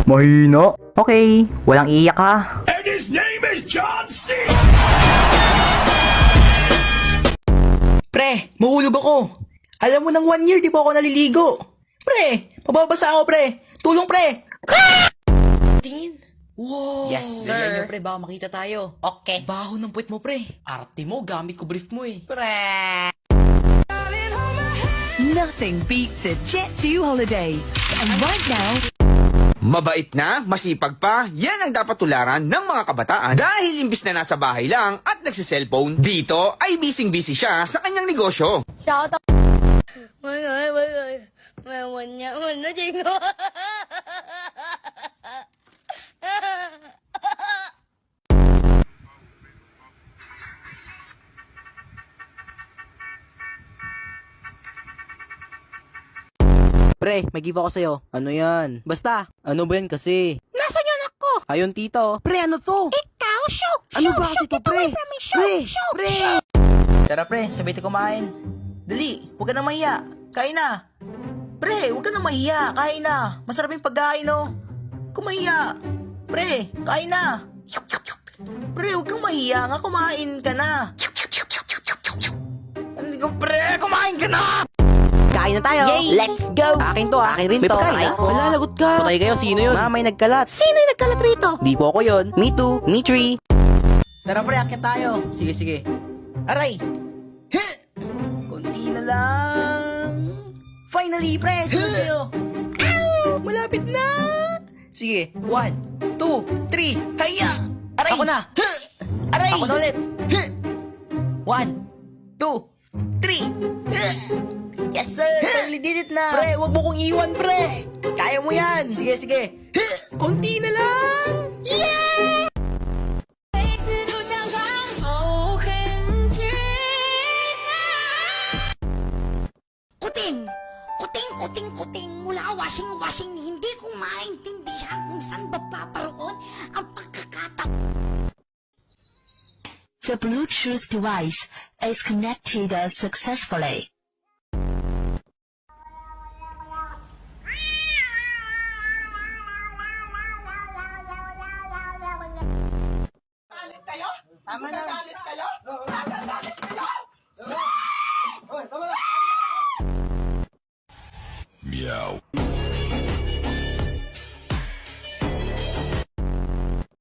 Mahina. Okay, walang iiyak ha. And his name is John C. Pre, mahulog ako. Alam mo nang 1 year di pa ako naliligo. Pre, mababasa ako pre. Tulong pre. Tingin. Wow. Yes, sir. Ganyan yun, pre, baka makita tayo. Okay. Baho ng puwet mo pre. Arte mo, gamit ko brief mo eh. Pre! Nothing beats a Jet2 holiday. And right now, Mabait na, masipag pa, yan ang dapat tularan ng mga kabataan. Dahil imbis na nasa bahay lang at nagsiselfone, dito ay busy siya sa kanyang negosyo. Shout out. May chingo. Pre, may give ako sa'yo. Ano yan? Basta, ano ba yan kasi? Nasaan yung anak ko? Ayun, tito. Pre, ano to? Ikaw, shoot! Ano ba kasi to, pre? Pre, pre. Tara pre, sabay tayo kumain. Dali, huwag ka na mahiya. Kain na. Pre, huwag ka na mahiya. Kain na. Masarap yung pagkain, no? Kumahiya. Pre, kain na. Pre, huwag kang mahiya nga. Kumain ka na. Hindi ko, pre, kumain ka na! Kain na tayo. Yay! Let's go! Akin to, akin rin May to. pagkain ako. Wala, lagot ka. Patay kayo, sino yun? May nagkalat. Sino yung nagkalat rito? Di po ako yun. Me too, me three. Tara pre, akit tayo. Sige, sige. Aray! Huh! Kunti na lang. Finally, pre! Sunod tayo. Ow! Malapit na! Sige, 1, 2, 3, haya! Aray! Ako na! Huh! Aray! Ako na ulit! Huh! 1, 2, 3, Yes, sir! Finally did it na! Pre, wag mo kong iwan, pre! Kaya mo yan! Sige, sige! Huh! Kunti na lang! Yeah! kuting, mula washing, hindi ko maintindihan kung saan ba paparoon ang pagkakataon. the Bluetooth device is connected successfully. Galit kayo? Tama na. Galit kayo? Galit